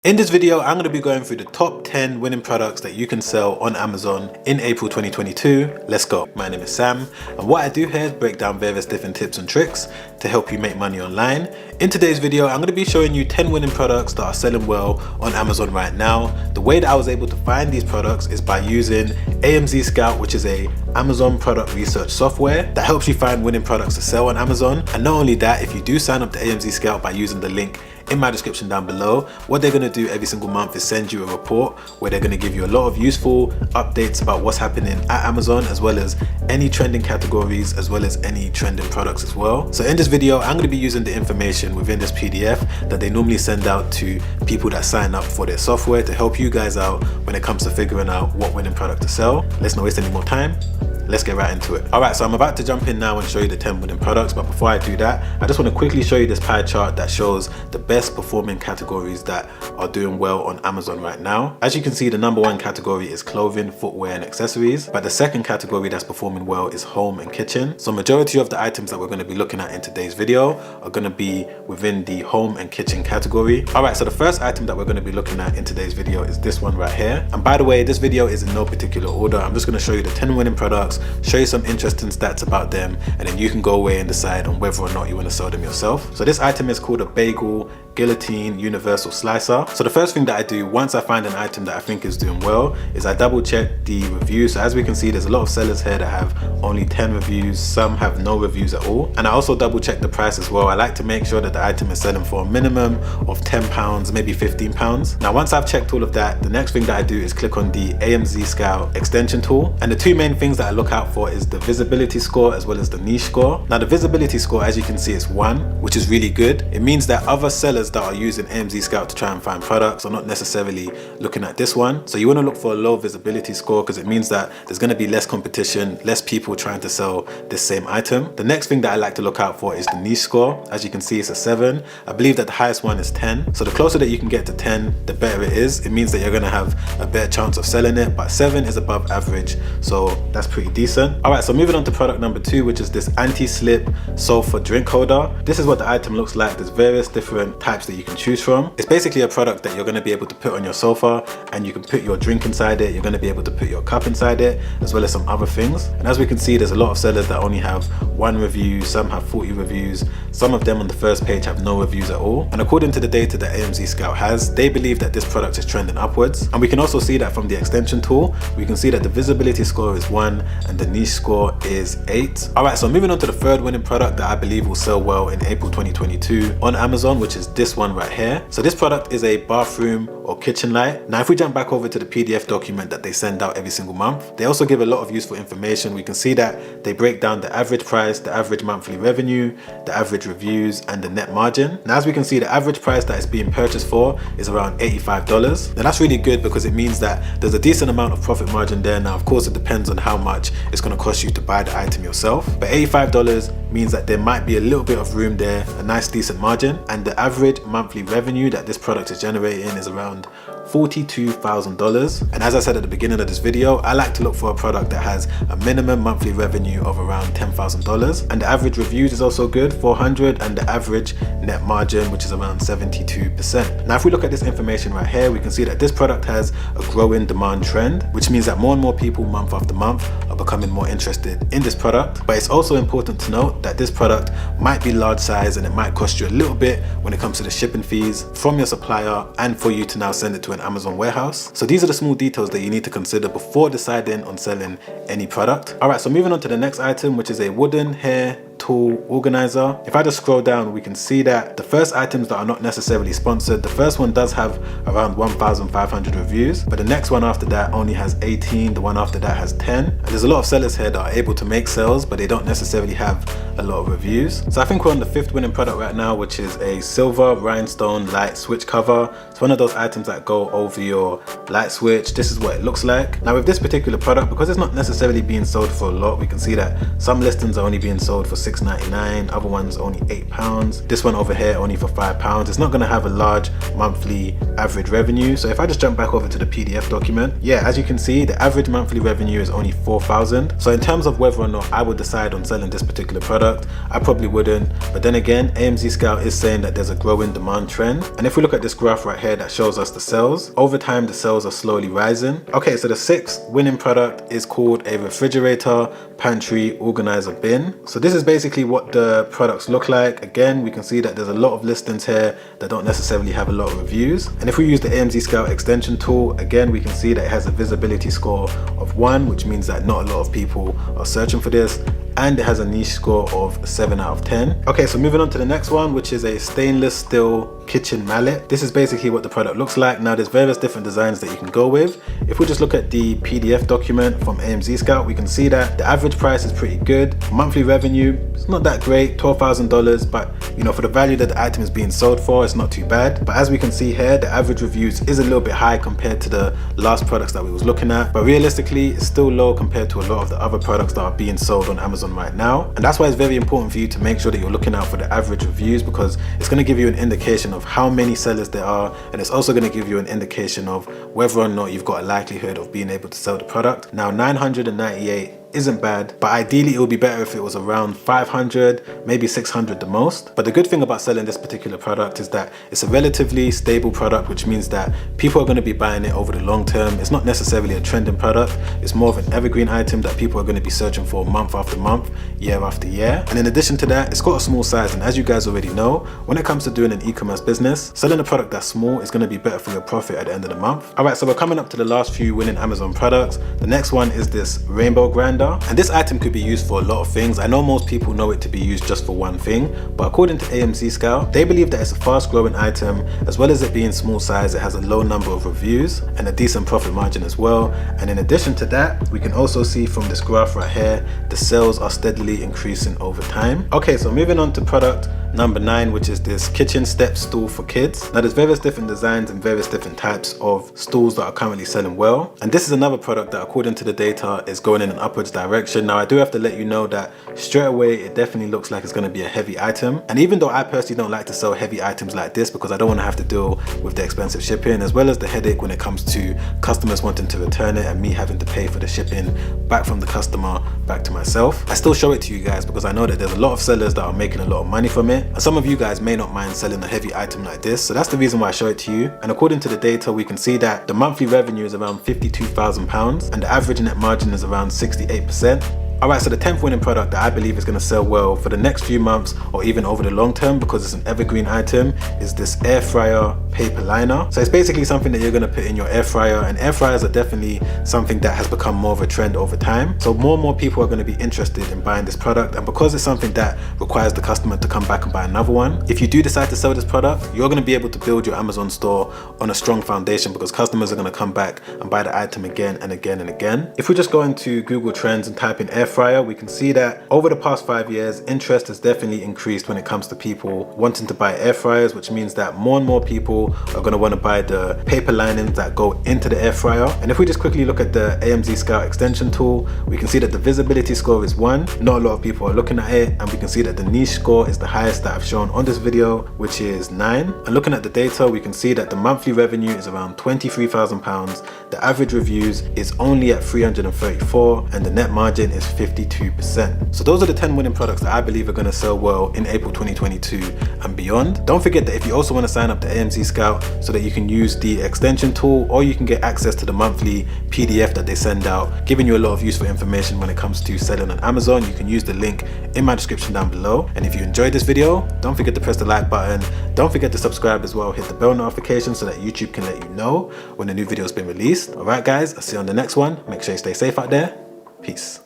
In this video, I'm going to be going through the top 10 winning products that you can sell on Amazon in April 2022. Let's go. My name is Sam, and what I do here is break down various different tips and tricks to help you make money online. In today's video, I'm going to be showing you 10 winning products that are selling well on Amazon right now. The way that I was able to find these products is by using AMZScout, which is a Amazon product research software that helps you find winning products to sell on Amazon. And not only that, if you do sign up to AMZScout by using the link in my description down below, what they're going to do every single month is send you a report where they're going to give you a lot of useful updates about what's happening at Amazon, as well as any trending categories, as well as any trending products as well. So in this video, I'm going to be using the information within this PDF that they normally send out to people that sign up for their software to help you guys out when it comes to figuring out what winning product to sell. Let's not waste any more time. Let's get right into it. All right, so I'm about to jump in now and show you the 10 winning products, but before I do that, I just want to quickly show you this pie chart that shows the best performing categories that are doing well on Amazon right now. As you can see, the number one category is clothing, footwear, and accessories, but the second category that's performing well is home and kitchen. So majority of the items that we're going to be looking at in today's video are going to be within the home and kitchen category. All right, so the first item that we're going to be looking at in today's video is this one right here. And by the way, this video is in no particular order. I'm just going to show you the 10 winning products, show you some interesting stats about them, and then you can go away and decide on whether or not you want to sell them yourself. So this item is called a bagel guillotine universal slicer. So the first thing that I do once I find an item that I think is doing well is I double check the reviews. So as we can see, there's a lot of sellers here that have only 10 reviews, some have no reviews at all, and I also double check the price as well. I like to make sure that the item is selling for a minimum of £10, maybe £15. Now once I've checked all of that, the next thing that I do is click on the AMZScout extension tool, and the two main things that I look out for is the visibility score as well as the niche score. Now the visibility score, as you can see, is 1, which is really good. It means that other sellers that are using AMZScout to try and find products are not necessarily looking at this one. So you want to look for a low visibility score because it means that there's going to be less competition, less people trying to sell this same item. The next thing that I like to look out for is the niche score. As you can see, it's a 7. I believe that the highest one is 10. So the closer that you can get to 10, the better it is. It means that you're going to have a better chance of selling it, but 7 is above average, so that's pretty decent. All right, so moving on to product number 2, which is this anti-slip sofa drink holder. This is what the item looks like. There's various different types that you can choose from. It's basically a product that you're going to be able to put on your sofa, and you can put your drink inside it. You're going to be able to put your cup inside it, as well as some other things. And as we can see, there's a lot of sellers that only have 1 review, some have 40 reviews, some of them on the first page have no reviews at all. And according to the data that AMZScout has, they believe that this product is trending upwards. And we can also see that from the extension tool. We can see that the visibility score is 1 and the niche score is 8. All right, so moving on to the third winning product that I believe will sell well in April 2022 on Amazon, which is this one right here. So this product is a bathroom or kitchen light. Now if we jump back over to the PDF document that they send out every single month, they also give a lot of useful information. We can see that they break down the average price, the average monthly revenue, the average reviews, and the net margin. Now as we can see, the average price that it's being purchased for is around $85. Now that's really good because it means that there's a decent amount of profit margin there. Now of course it depends on how much it's going to cost you to buy the item yourself, but $85 means that there might be a little bit of room there, a nice decent margin, and the average monthly revenue that this product is generating is around $42,000. And as I said at the beginning of this video, I like to look for a product that has a minimum monthly revenue of around $10,000, and the average reviews is also good, 400, and the average net margin, which is around 72%. Now if we look at this information right here, we can see that this product has a growing demand trend, which means that more and more people month after month are becoming more interested in this product. But it's also important to note that this product might be large size and it might cost you a little bit when it comes to the shipping fees from your supplier and for you to now send it to an Amazon warehouse. So these are the small details that you need to consider before deciding on selling any product. All right, so moving on to the next item, which is a wooden hair tool organizer. If I just scroll down, we can see that the first items that are not necessarily sponsored, the first one does have around 1,500 reviews, but the next one after that only has 18, the one after that has 10. And there's a lot of sellers here that are able to make sales, but they don't necessarily have a lot of reviews. So I think we're on the 5th winning product right now, which is a silver rhinestone light switch cover. It's one of those items that go over your light switch. This is what it looks like. Now with this particular product, because it's not necessarily being sold for a lot, we can see that some listings are only being sold for 6.99, other one's only £8. This one over here only for £5. It's not going to have a large monthly average revenue. So if I just jump back over to the PDF document, yeah, as you can see, the average monthly revenue is only 4,000. So in terms of whether or not I would decide on selling this particular product, I probably wouldn't. But then again, AMZScout is saying that there's a growing demand trend. And if we look at this graph right here that shows us the sales, over time the sales are slowly rising. Okay, so the sixth winning product is called a refrigerator pantry organizer bin. So this is basically what the products look like. Again, we can see that there's a lot of listings here that don't necessarily have a lot of reviews. And if we use the AMZScout extension tool, again, we can see that it has a visibility score of 1, which means that not a lot of people are searching for this. And it has a niche score of 7 out of 10. Okay, so moving on to the next one, which is a stainless steel kitchen mallet. This is basically what the product looks like. Now there's various different designs that you can go with. If we just look at the PDF document from AMZScout, we can see that the average price is pretty good. Monthly revenue, it's not that great, $12,000, but you know, for the value that the item is being sold for, it's not too bad. But as we can see here, the average reviews is a little bit high compared to the last products that we was looking at. But realistically, it's still low compared to a lot of the other products that are being sold on Amazon right now. And that's why it's very important for you to make sure that you're looking out for the average reviews, because it's going to give you an indication of how many sellers there are, and it's also going to give you an indication of whether or not you've got a likelihood of being able to sell the product. Now 998 isn't bad, but ideally it would be better if it was around 500, maybe 600 the most. But the good thing about selling this particular product is that it's a relatively stable product, which means that people are going to be buying it over the long term. It's not necessarily a trending product. It's more of an evergreen item that people are going to be searching for month after month, year after year. And in addition to that, it's got a small size, and as you guys already know, when it comes to doing an e-commerce business, selling a product that's small is going to be better for your profit at the end of the month. Alright, so we're coming up to the last few winning Amazon products. The next one is this rainbow grinder. And this item could be used for a lot of things. I know most people know it to be used just for one thing, but according to AMZScout, they believe that it's a fast growing item. As well as it being small size, it has a low number of reviews and a decent profit margin as well. And in addition to that, we can also see from this graph right here, the sales are steadily increasing over time. Okay, so moving on to product number 9, which is this kitchen step stool for kids. Now there's various different designs and various different types of stools that are currently selling well, and this is another product that according to the data is going in an upwards direction. Now I do have to let you know that straight away it definitely looks like it's going to be a heavy item, and even though I personally don't like to sell heavy items like this because I don't want to have to deal with the expensive shipping as well as the headache when it comes to customers wanting to return it and me having to pay for the shipping back from the customer back to myself, I still show it to you guys because I know that there's a lot of sellers that are making a lot of money from it. And some of you guys may not mind selling a heavy item like this, so that's the reason why I show it to you. And according to the data, we can see that the monthly revenue is around £52,000 and the average net margin is around 68%. Alright, so the 10th winning product that I believe is going to sell well for the next few months or even over the long term because it's an evergreen item is this air fryer paper liner. So it's basically something that you're going to put in your air fryer, and air fryers are definitely something that has become more of a trend over time. So more and more people are going to be interested in buying this product, and because it's something that requires the customer to come back and buy another one, if you do decide to sell this product, you're going to be able to build your Amazon store on a strong foundation because customers are going to come back and buy the item again and again and again. If we just go into Google Trends and type in air fryer, we can see that over the past 5 years, interest has definitely increased when it comes to people wanting to buy air fryers, which means that more and more people are going to want to buy the paper linings that go into the air fryer. And if we just quickly look at the AMZScout extension tool, we can see that the visibility score is 1. Not a lot of people are looking at it, and we can see that the niche score is the highest that I've shown on this video, which is 9. And looking at the data, we can see that the monthly revenue is around £23,000, the average reviews is only at 334, and the net margin is 52%. So those are the 10 winning products that I believe are going to sell well in April 2022 and beyond. Don't forget that if you also want to sign up to AMZScout so that you can use the extension tool, or you can get access to the monthly PDF that they send out, giving you a lot of useful information when it comes to selling on Amazon, you can use the link in my description down below. And if you enjoyed this video, don't forget to press the like button. Don't forget to subscribe as well. Hit the bell notification so that YouTube can let you know when a new video has been released. Alright guys, I'll see you on the next one. Make sure you stay safe out there. Peace.